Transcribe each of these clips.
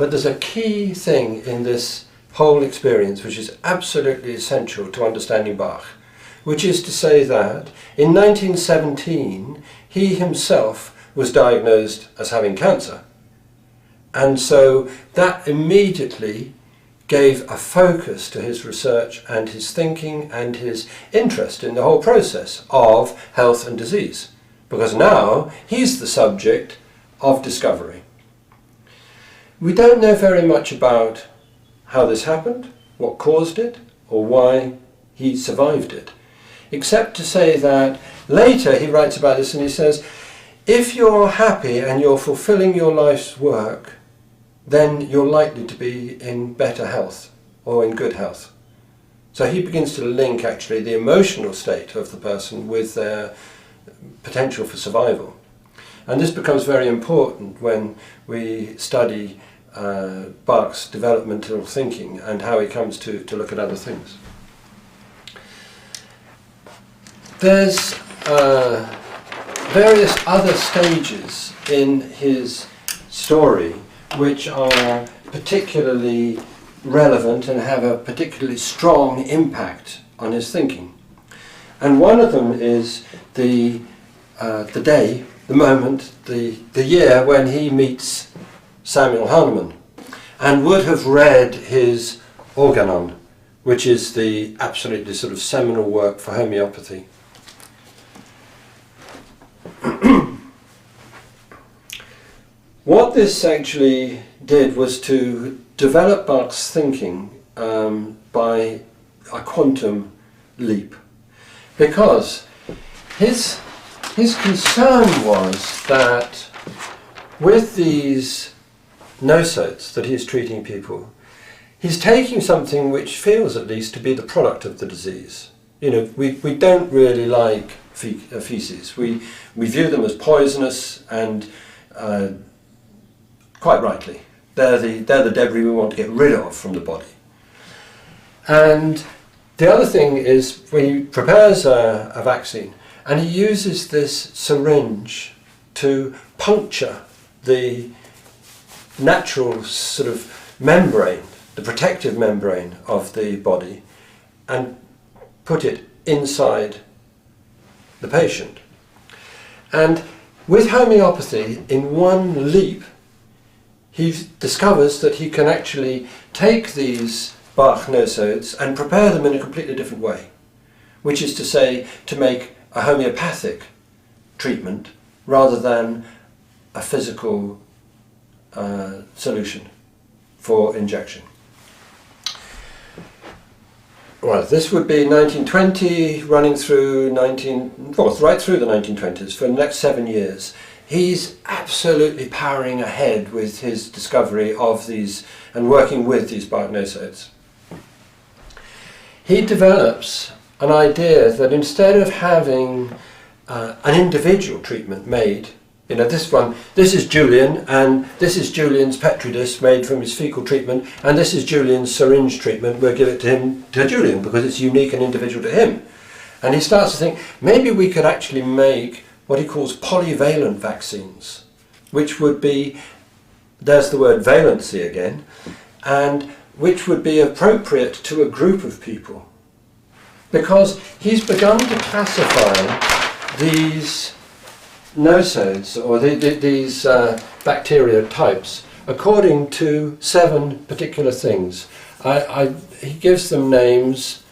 But there's a key thing in this whole experience which is absolutely essential to understanding Bach, which is to say that in 1917 he himself was diagnosed as having cancer. And so that immediately gave a focus to his research and his thinking and his interest in the whole process of health and disease, because now he's the subject of discovery. We don't know very much about how this happened, what caused it, or why he survived it, except to say that later he writes about this and he says, if you're happy and you're fulfilling your life's work, then you're likely to be in better health or in good health. So he begins to link actually the emotional state of the person with their potential for survival. And this becomes very important when we study Bach's developmental thinking and how he comes to look at other things. There's various other stages in his story which are particularly relevant and have a particularly strong impact on his thinking. And one of them is the day, the moment, the year when he meets Samuel Hahnemann and would have read his Organon, which is the absolutely sort of seminal work for homeopathy. What this actually did was to develop Bach's thinking by a quantum leap, because his concern was that with these nosódios that he's treating people, he's taking something which feels at least to be the product of the disease. You know, we don't really like feces. We view them as poisonous and quite rightly. They're the debris we want to get rid of from the body. And the other thing is when he prepares a vaccine and he uses this syringe to puncture the natural sort of membrane, the protective membrane of the body, and put it inside the patient. And with homeopathy, in one leap, he discovers that he can actually take these Bach nosódios and prepare them in a completely different way, which is to say, to make a homeopathic treatment rather than a physical solution for injection. Well, this would be 1920, running through right through the 1920s, for the next 7 years. He's absolutely powering ahead with his discovery of these and working with these Bach nosódios. He develops an idea that instead of having an individual treatment made, you know, this is Julian, and this is Julian's petri dish made from his fecal treatment, and this is Julian's syringe treatment. We'll give it to Julian because it's unique and individual to him. And he starts to think, maybe we could actually make what he calls polyvalent vaccines, which would be, there's the word valency again, and which would be appropriate to a group of people. Because he's begun to classify these nosódios, or these bacteria types, according to 7 particular things. He gives them names.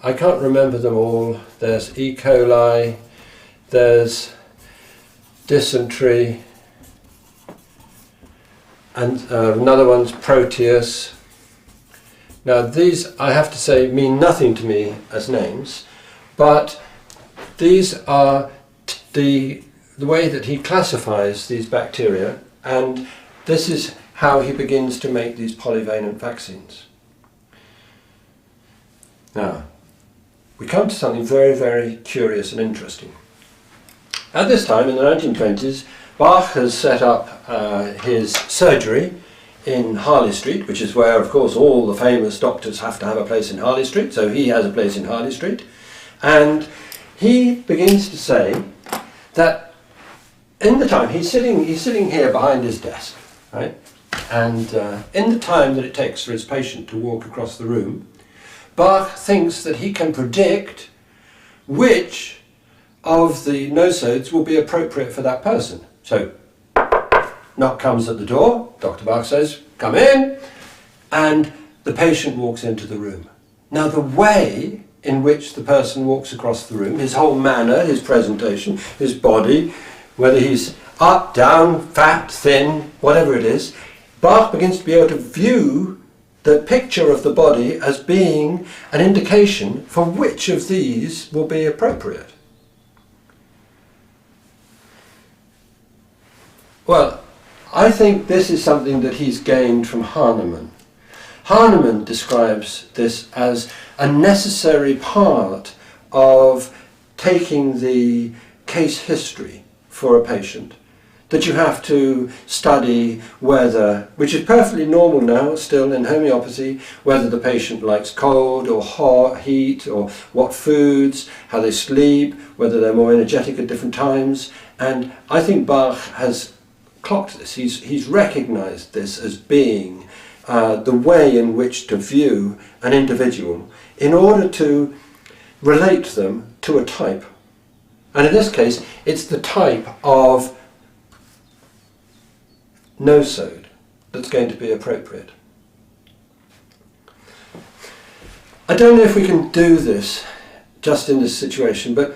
I can't remember them all. There's E. coli, there's dysentery, and another one's Proteus. Now these, I have to say, mean nothing to me as names, but these are the way that he classifies these bacteria, and this is how he begins to make these polyvalent vaccines. Now, we come to something very, very curious and interesting. At this time, in the 1920s, Bach has set up his surgery in Harley Street, which is where, of course, all the famous doctors have to have a place in Harley Street, so he has a place in Harley Street. And he begins to say that in the time, he's sitting here behind his desk, right? And in the time that it takes for his patient to walk across the room, Bach thinks that he can predict which of the nosódios will be appropriate for that person. So, knock comes at the door, Dr. Bach says, "Come in," and the patient walks into the room. Now the way in which the person walks across the room, his whole manner, his presentation, his body, whether he's up, down, fat, thin, whatever it is, Bach begins to be able to view the picture of the body as being an indication for which of these will be appropriate. Well, I think this is something that he's gained from Hahnemann. Hahnemann describes this as a necessary part of taking the case history for a patient. That you have to study whether, which is perfectly normal now still in homeopathy, whether the patient likes cold or hot, heat, or what foods, how they sleep, whether they're more energetic at different times. And I think Bach has clocked this. He's recognized this as being the way in which to view an individual in order to relate them to a type. And in this case, it's the type of nosode that's going to be appropriate. I don't know if we can do this just in this situation, but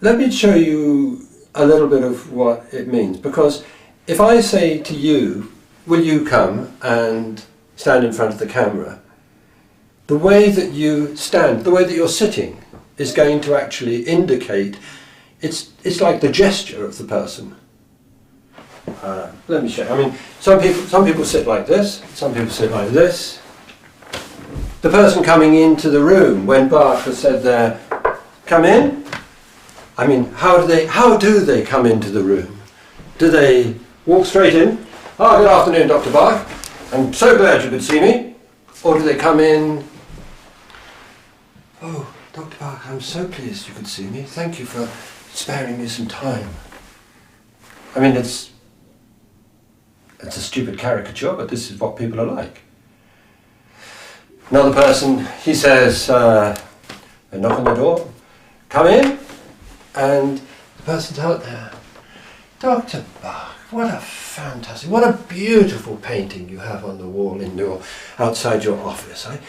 let me show you a little bit of what it means. Because if I say to you, will you come and stand in front of the camera, the way that you stand, the way that you're sitting is going to actually indicate, it's like the gesture of the person. Let me show you. I mean, some people sit like this, some people sit like this. The person coming into the room, when Bach has said there, "Come in," I mean, how do they come into the room? Do they walk straight in? "Oh, good afternoon, Dr. Bach. I'm so glad you could see me." Or do they come in, "Oh, Dr. Bach, I'm so pleased you could see me. Thank you for sparing me some time." I mean, it's a stupid caricature, but this is what people are like. Another person, he says, they knock on the door, "Come in," and the person's out there. "Dr. Bach, what a beautiful painting you have on the wall outside your office. I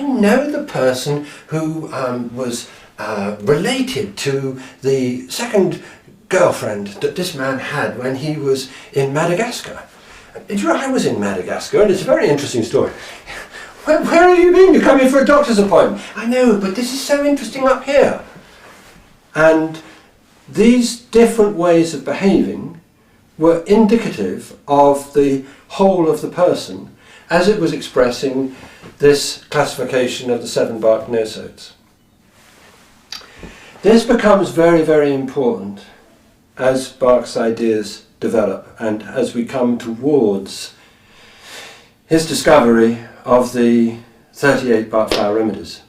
know the person who was related to the second girlfriend that this man had when he was in Madagascar. I was in Madagascar, and it's a very interesting story." Where have you been? You come in for a doctor's appointment." "I know, but this is so interesting up here." And these different ways of behaving were indicative of the whole of the person as it was expressing this classification of the 7 Bach nosódios. This becomes very, very important as Bach's ideas develop and as we come towards his discovery of the 38 Bach flower remedies.